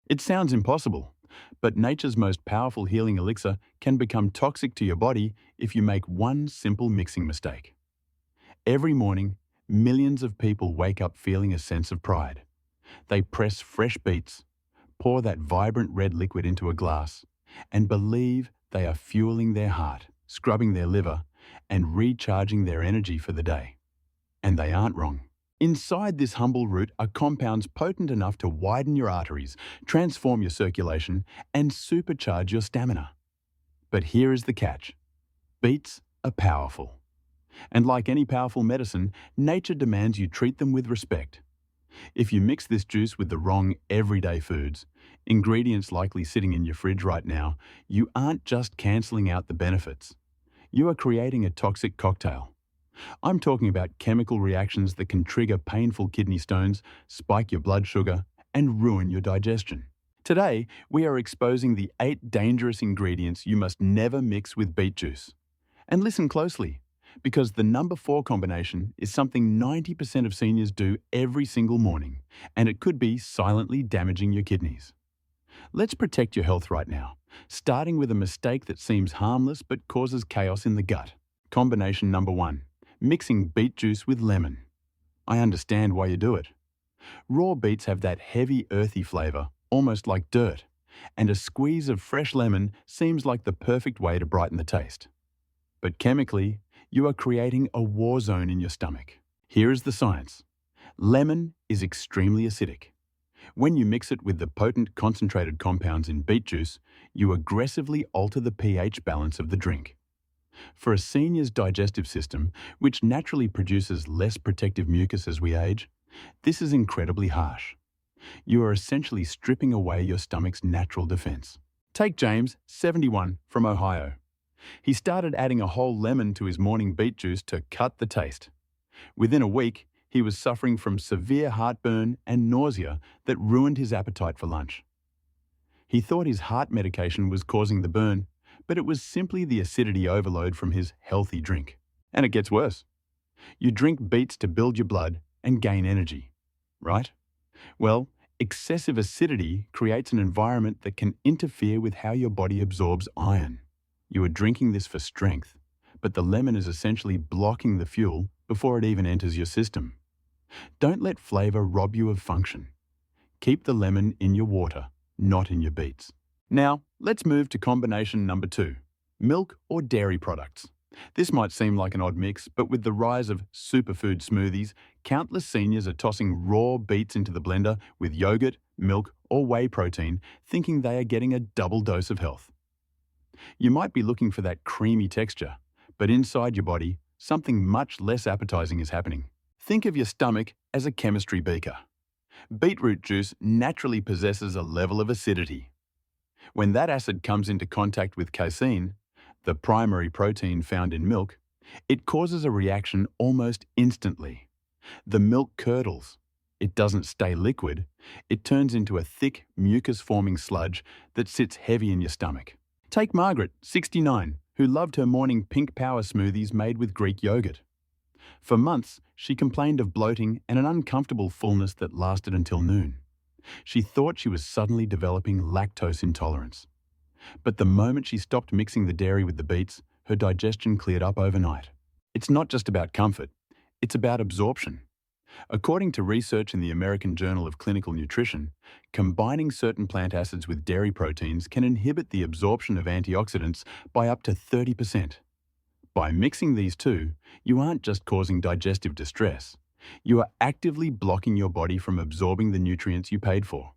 It sounds impossible, but nature's most powerful healing elixir can become toxic to your body if you make one simple mixing mistake. Every morning, millions of people wake up feeling a sense of pride. They press fresh beets, pour that vibrant red liquid into a glass, and believe they are fueling their heart, scrubbing their liver, and recharging their energy for the day. And they aren't wrong. Inside this humble root are compounds potent enough to widen your arteries, transform your circulation, and supercharge your stamina. But here is the catch. Beets are powerful. And like any powerful medicine, nature demands you treat them with respect. If you mix this juice with the wrong everyday foods, ingredients likely sitting in your fridge right now, you aren't just cancelling out the benefits. You are creating a toxic cocktail. I'm talking about chemical reactions that can trigger painful kidney stones, spike your blood sugar, and ruin your digestion. Today, we are exposing the 8 dangerous ingredients you must never mix with beet juice. And listen closely, because the number 4 combination is something 90% of seniors do every single morning, and it could be silently damaging your kidneys. Let's protect your health right now, starting with a mistake that seems harmless but causes chaos in the gut. Combination number 1. Mixing beet juice with lemon. I understand why you do it. Raw beets have that heavy, earthy flavor, almost like dirt, and a squeeze of fresh lemon seems like the perfect way to brighten the taste. But chemically, you are creating a war zone in your stomach. Here is the science. Lemon is extremely acidic. When you mix it with the potent concentrated compounds in beet juice, you aggressively alter the pH balance of the drink. For a senior's digestive system, which naturally produces less protective mucus as we age, this is incredibly harsh. You are essentially stripping away your stomach's natural defense. Take James, 71, from Ohio. He started adding a whole lemon to his morning beet juice to cut the taste. Within a week, he was suffering from severe heartburn and nausea that ruined his appetite for lunch. He thought his heart medication was causing the burn, but it was simply the acidity overload from his healthy drink. And it gets worse. You drink beets to build your blood and gain energy, right? Well, excessive acidity creates an environment that can interfere with how your body absorbs iron. You are drinking this for strength, but the lemon is essentially blocking the fuel before it even enters your system. Don't let flavor rob you of function. Keep the lemon in your water, not in your beets. Now, let's move to combination number 2, milk or dairy products. This might seem like an odd mix, but with the rise of superfood smoothies, countless seniors are tossing raw beets into the blender with yogurt, milk, or whey protein, thinking they are getting a double dose of health. You might be looking for that creamy texture, but inside your body, something much less appetizing is happening. Think of your stomach as a chemistry beaker. Beetroot juice naturally possesses a level of acidity. When that acid comes into contact with casein, the primary protein found in milk, it causes a reaction almost instantly. The milk curdles. It doesn't stay liquid. It turns into a thick, mucus-forming sludge that sits heavy in your stomach. Take Margaret, 69, who loved her morning pink power smoothies made with Greek yogurt. For months, she complained of bloating and an uncomfortable fullness that lasted until noon. She thought she was suddenly developing lactose intolerance. But the moment she stopped mixing the dairy with the beets, her digestion cleared up overnight. It's not just about comfort, it's about absorption. According to research in the American Journal of Clinical Nutrition, combining certain plant acids with dairy proteins can inhibit the absorption of antioxidants by up to 30%. By mixing these two, you aren't just causing digestive distress. You are actively blocking your body from absorbing the nutrients you paid for.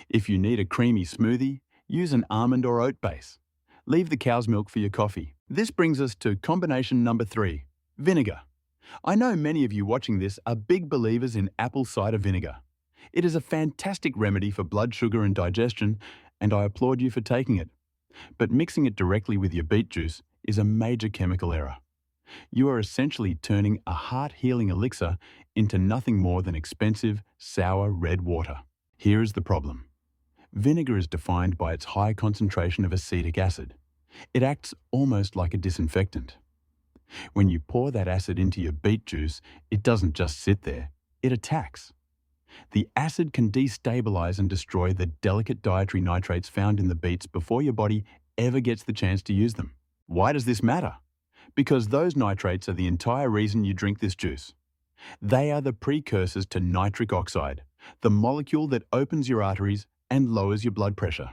If you need a creamy smoothie, use an almond or oat base. Leave the cow's milk for your coffee. This brings us to combination number 3, vinegar. I know many of you watching this are big believers in apple cider vinegar. It is a fantastic remedy for blood sugar and digestion, and I applaud you for taking it. But mixing it directly with your beet juice is a major chemical error. You are essentially turning a heart-healing elixir into nothing more than expensive, sour red water. Here is the problem. Vinegar is defined by its high concentration of acetic acid. It acts almost like a disinfectant. When you pour that acid into your beet juice, it doesn't just sit there, it attacks. The acid can destabilize and destroy the delicate dietary nitrates found in the beets before your body ever gets the chance to use them. Why does this matter? Because those nitrates are the entire reason you drink this juice. They are the precursors to nitric oxide, the molecule that opens your arteries and lowers your blood pressure.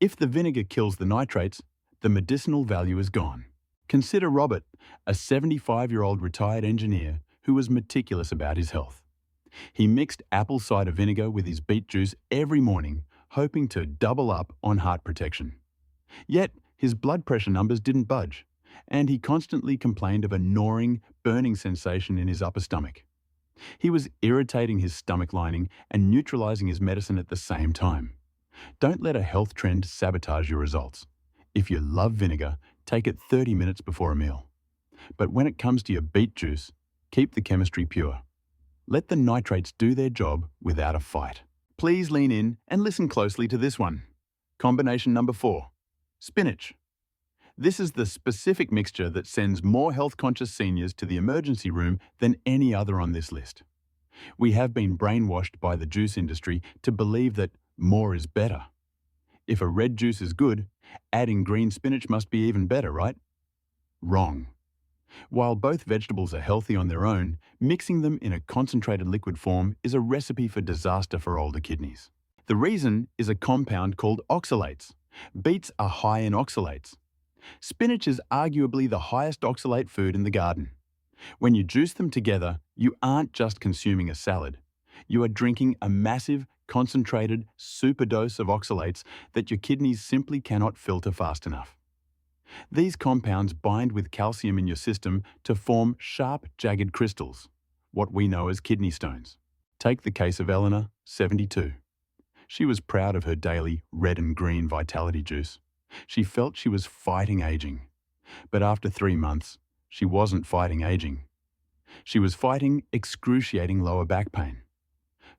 If the vinegar kills the nitrates, the medicinal value is gone. Consider Robert, a 75-year-old retired engineer who was meticulous about his health. He mixed apple cider vinegar with his beet juice every morning, hoping to double up on heart protection. Yet, his blood pressure numbers didn't budge, and he constantly complained of a gnawing, burning sensation in his upper stomach. He was irritating his stomach lining and neutralizing his medicine at the same time. Don't let a health trend sabotage your results. If you love vinegar, take it 30 minutes before a meal. But when it comes to your beet juice, keep the chemistry pure. Let the nitrates do their job without a fight. Please lean in and listen closely to this one. Combination number 4. Spinach. This is the specific mixture that sends more health-conscious seniors to the emergency room than any other on this list. We have been brainwashed by the juice industry to believe that more is better. If a red juice is good, adding green spinach must be even better, right? Wrong. While both vegetables are healthy on their own, mixing them in a concentrated liquid form is a recipe for disaster for older kidneys. The reason is a compound called oxalates. Beets are high in oxalates. Spinach is arguably the highest oxalate food in the garden. When you juice them together, you aren't just consuming a salad. You are drinking a massive, concentrated superdose of oxalates that your kidneys simply cannot filter fast enough. These compounds bind with calcium in your system to form sharp, jagged crystals, what we know as kidney stones. Take the case of Eleanor, 72. She was proud of her daily red and green vitality juice. She felt she was fighting aging. But after 3 months, she wasn't fighting aging. She was fighting excruciating lower back pain.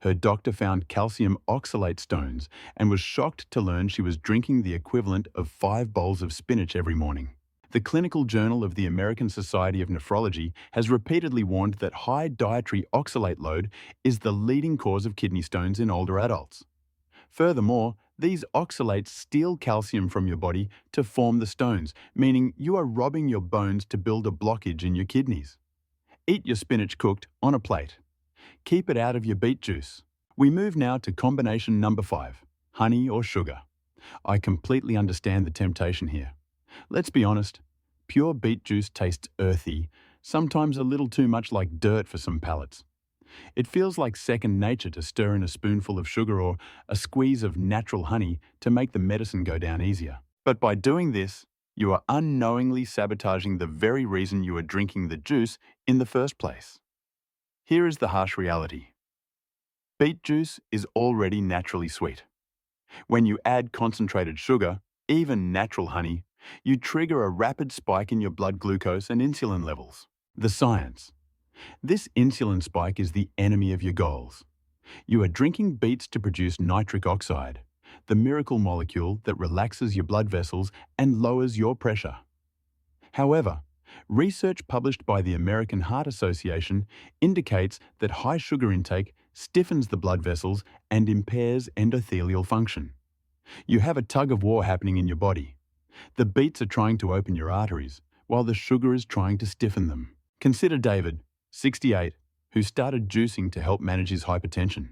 Her doctor found calcium oxalate stones and was shocked to learn she was drinking the equivalent of 5 bowls of spinach every morning. The Clinical Journal of the American Society of Nephrology has repeatedly warned that high dietary oxalate load is the leading cause of kidney stones in older adults. Furthermore, these oxalates steal calcium from your body to form the stones, meaning you are robbing your bones to build a blockage in your kidneys. Eat your spinach cooked on a plate. Keep it out of your beet juice. We move now to combination number 5, honey or sugar. I completely understand the temptation here. Let's be honest, pure beet juice tastes earthy, sometimes a little too much like dirt for some palates. It feels like second nature to stir in a spoonful of sugar or a squeeze of natural honey to make the medicine go down easier. But by doing this, you are unknowingly sabotaging the very reason you are drinking the juice in the first place. Here is the harsh reality. Beet juice is already naturally sweet. When you add concentrated sugar, even natural honey, you trigger a rapid spike in your blood glucose and insulin levels. The science. This insulin spike is the enemy of your goals. You are drinking beets to produce nitric oxide, the miracle molecule that relaxes your blood vessels and lowers your pressure. However, research published by the American Heart Association indicates that high sugar intake stiffens the blood vessels and impairs endothelial function. You have a tug-of-war happening in your body. The beets are trying to open your arteries, while the sugar is trying to stiffen them. Consider David, 68, who started juicing to help manage his hypertension.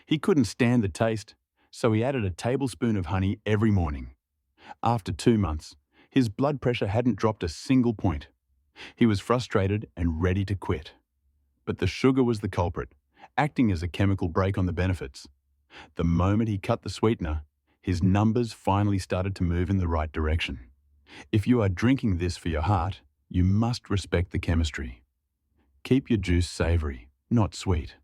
He couldn't stand the taste, so he added a tablespoon of honey every morning. After 2 months, his blood pressure hadn't dropped a single point. He was frustrated and ready to quit. But the sugar was the culprit, acting as a chemical brake on the benefits. The moment he cut the sweetener, his numbers finally started to move in the right direction. If you are drinking this for your heart, you must respect the chemistry. Keep your juice savory, not sweet.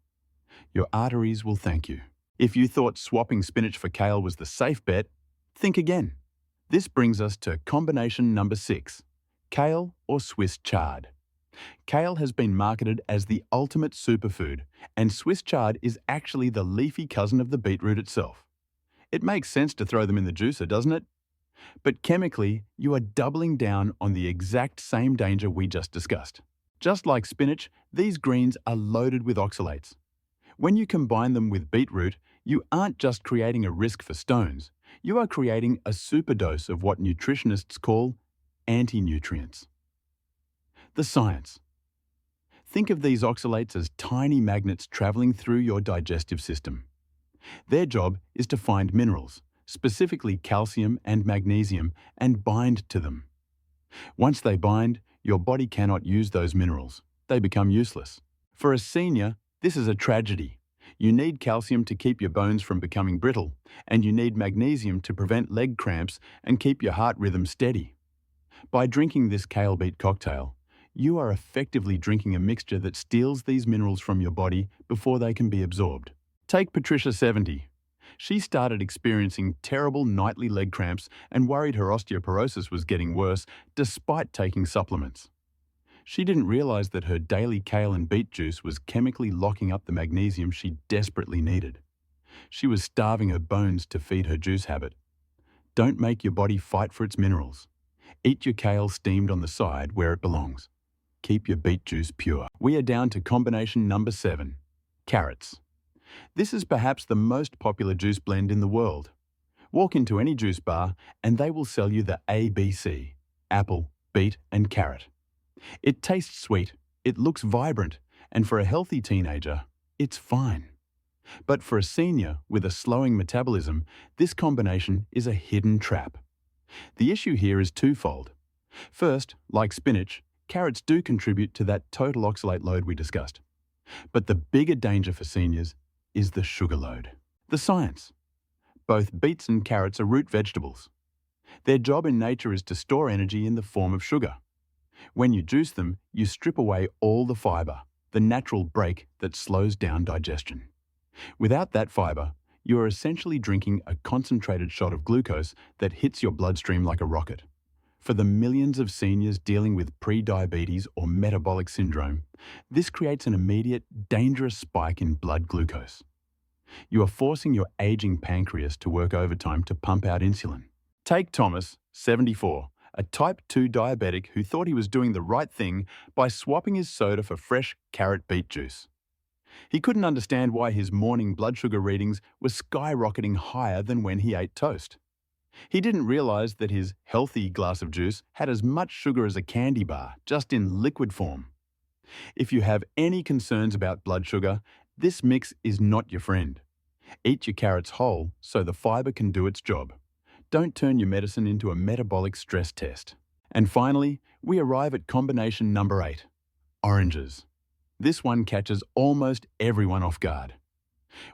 Your arteries will thank you. If you thought swapping spinach for kale was the safe bet, think again. This brings us to combination number 6, kale or Swiss chard. Kale has been marketed as the ultimate superfood, and Swiss chard is actually the leafy cousin of the beetroot itself. It makes sense to throw them in the juicer, doesn't it? But chemically, you are doubling down on the exact same danger we just discussed. Just like spinach, these greens are loaded with oxalates. When you combine them with beetroot, you aren't just creating a risk for stones, you are creating a superdose of what nutritionists call anti-nutrients. The science. Think of these oxalates as tiny magnets traveling through your digestive system. Their job is to find minerals, specifically calcium and magnesium, and bind to them. Once they bind, your body cannot use those minerals. They become useless. For a senior, this is a tragedy. You need calcium to keep your bones from becoming brittle, and you need magnesium to prevent leg cramps and keep your heart rhythm steady. By drinking this kale beet cocktail, you are effectively drinking a mixture that steals these minerals from your body before they can be absorbed. Take Patricia, 70. She started experiencing terrible nightly leg cramps and worried her osteoporosis was getting worse despite taking supplements. She didn't realize that her daily kale and beet juice was chemically locking up the magnesium she desperately needed. She was starving her bones to feed her juice habit. Don't make your body fight for its minerals. Eat your kale steamed on the side where it belongs. Keep your beet juice pure. We are down to combination number 7, carrots. This is perhaps the most popular juice blend in the world. Walk into any juice bar and they will sell you the ABC, apple, beet and carrot. It tastes sweet, it looks vibrant, and for a healthy teenager, it's fine. But for a senior with a slowing metabolism, this combination is a hidden trap. The issue here is twofold. First, like spinach, carrots do contribute to that total oxalate load we discussed. But the bigger danger for seniors is the sugar load. The science. Both beets and carrots are root vegetables. Their job in nature is to store energy in the form of sugar. When you juice them, you strip away all the fiber, the natural brake that slows down digestion. Without that fiber, you are essentially drinking a concentrated shot of glucose that hits your bloodstream like a rocket. For the millions of seniors dealing with pre-diabetes or metabolic syndrome, this creates an immediate, dangerous spike in blood glucose. You are forcing your aging pancreas to work overtime to pump out insulin. Take Thomas, 74, a type 2 diabetic who thought he was doing the right thing by swapping his soda for fresh carrot beet juice. He couldn't understand why his morning blood sugar readings were skyrocketing higher than when he ate toast. He didn't realize that his healthy glass of juice had as much sugar as a candy bar, just in liquid form. If you have any concerns about blood sugar, this mix is not your friend. Eat your carrots whole so the fiber can do its job. Don't turn your medicine into a metabolic stress test. And finally, we arrive at combination number 8, oranges. This one catches almost everyone off guard.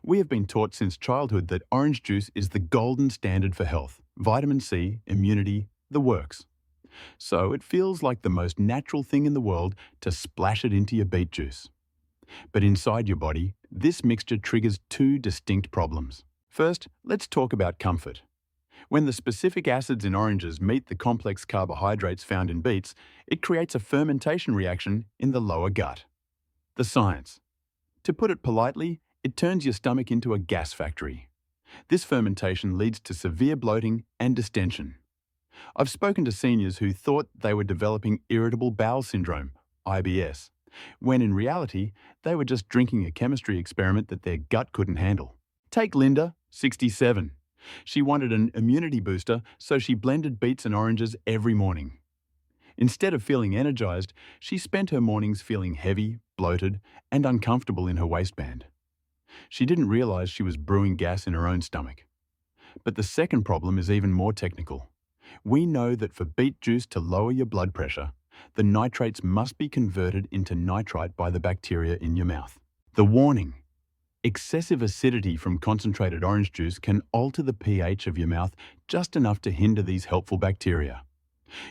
We have been taught since childhood that orange juice is the golden standard for health, vitamin C, immunity, the works. So it feels like the most natural thing in the world to splash it into your beet juice. But inside your body, this mixture triggers 2 distinct problems. First, let's talk about comfort. When the specific acids in oranges meet the complex carbohydrates found in beets, it creates a fermentation reaction in the lower gut. The science. To put it politely, it turns your stomach into a gas factory. This fermentation leads to severe bloating and distension. I've spoken to seniors who thought they were developing irritable bowel syndrome, IBS, when in reality, they were just drinking a chemistry experiment that their gut couldn't handle. Take Linda, 67. She wanted an immunity booster, so she blended beets and oranges every morning. Instead of feeling energized, she spent her mornings feeling heavy, bloated, and uncomfortable in her waistband. She didn't realize she was brewing gas in her own stomach. But the second problem is even more technical. We know that for beet juice to lower your blood pressure, the nitrates must be converted into nitrite by the bacteria in your mouth. The warning: excessive acidity from concentrated orange juice can alter the pH of your mouth just enough to hinder these helpful bacteria.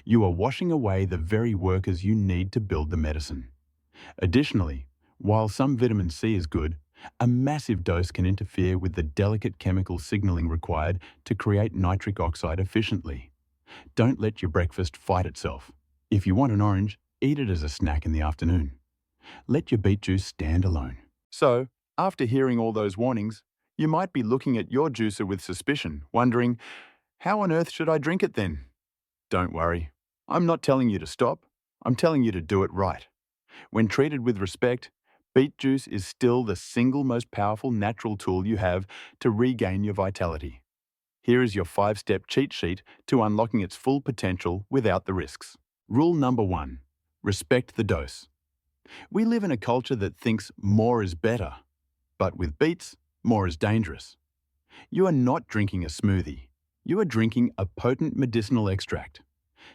You are washing away the very workers you need to build the medicine. Additionally, while some vitamin C is good, a massive dose can interfere with the delicate chemical signaling required to create nitric oxide efficiently. Don't let your breakfast fight itself. If you want an orange, eat it as a snack in the afternoon. Let your beet juice stand alone. So, after hearing all those warnings, you might be looking at your juicer with suspicion, wondering, how on earth should I drink it then? Don't worry. I'm not telling you to stop. I'm telling you to do it right. When treated with respect, Beet juice is still the single most powerful natural tool you have to regain your vitality. Here is your 5-step cheat sheet to unlocking its full potential without the risks. Rule number 1. Respect the dose. We live in a culture that thinks more is better. But with beets, more is dangerous. You are not drinking a smoothie. You are drinking a potent medicinal extract.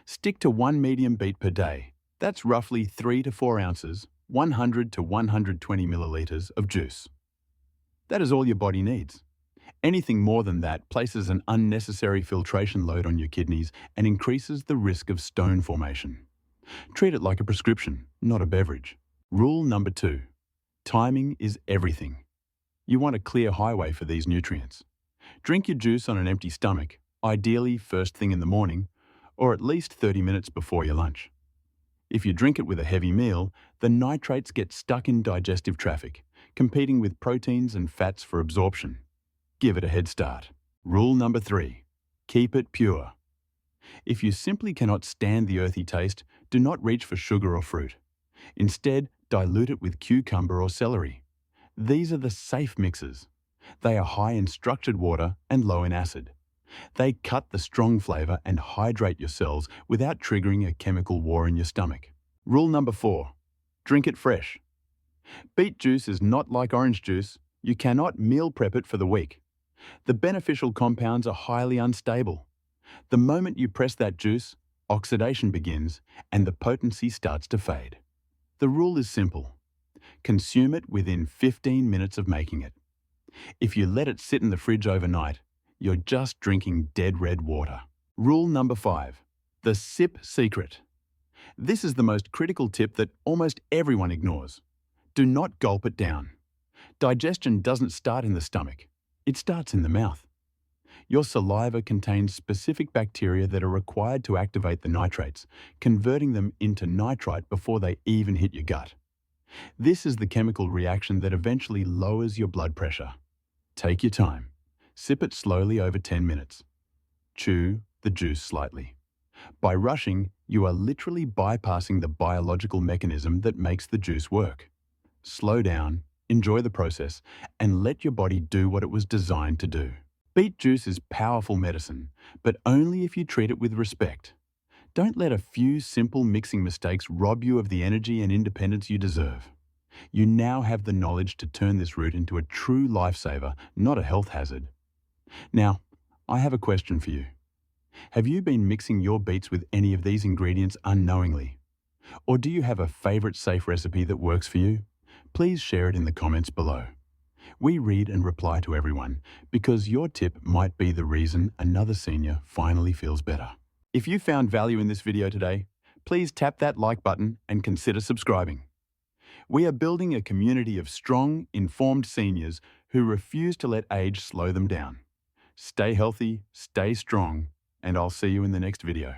Stick to 1 medium beet per day. That's roughly 3 to 4 ounces, 100 to 120 milliliters of juice. That is all your body needs. Anything more than that places an unnecessary filtration load on your kidneys and increases the risk of stone formation. Treat it like a prescription, not a beverage. Rule number 2. Timing is everything. You want a clear highway for these nutrients. Drink your juice on an empty stomach, ideally first thing in the morning, or at least 30 minutes before your lunch. If you drink it with a heavy meal, the nitrates get stuck in digestive traffic, competing with proteins and fats for absorption. Give it a head start. Rule number 3. Keep it pure. If you simply cannot stand the earthy taste, do not reach for sugar or fruit. Instead, dilute it with cucumber or celery. These are the safe mixes. They are high in structured water and low in acid. They cut the strong flavor and hydrate your cells without triggering a chemical war in your stomach. Rule number 4. Drink it fresh. Beet juice is not like orange juice. You cannot meal prep it for the week. The beneficial compounds are highly unstable. The moment you press that juice, oxidation begins and the potency starts to fade. The rule is simple. Consume it within 15 minutes of making it. If you let it sit in the fridge overnight, you're just drinking dead red water. Rule number 5. The sip secret. This is the most critical tip that almost everyone ignores. Do not gulp it down. Digestion doesn't start in the stomach. It starts in the mouth. Your saliva contains specific bacteria that are required to activate the nitrates, converting them into nitrite before they even hit your gut. This is the chemical reaction that eventually lowers your blood pressure. Take your time. Sip it slowly over 10 minutes. Chew the juice slightly. By rushing, you are literally bypassing the biological mechanism that makes the juice work. Slow down, enjoy the process, and let your body do what it was designed to do. Beet juice is powerful medicine, but only if you treat it with respect. Don't let a few simple mixing mistakes rob you of the energy and independence you deserve. You now have the knowledge to turn this root into a true lifesaver, not a health hazard. Now, I have a question for you. Have you been mixing your beets with any of these ingredients unknowingly? Or do you have a favorite safe recipe that works for you? Please share it in the comments below. We read and reply to everyone because your tip might be the reason another senior finally feels better. If you found value in this video today, please tap that like button and consider subscribing. We are building a community of strong, informed seniors who refuse to let age slow them down. Stay healthy, stay strong, and I'll see you in the next video.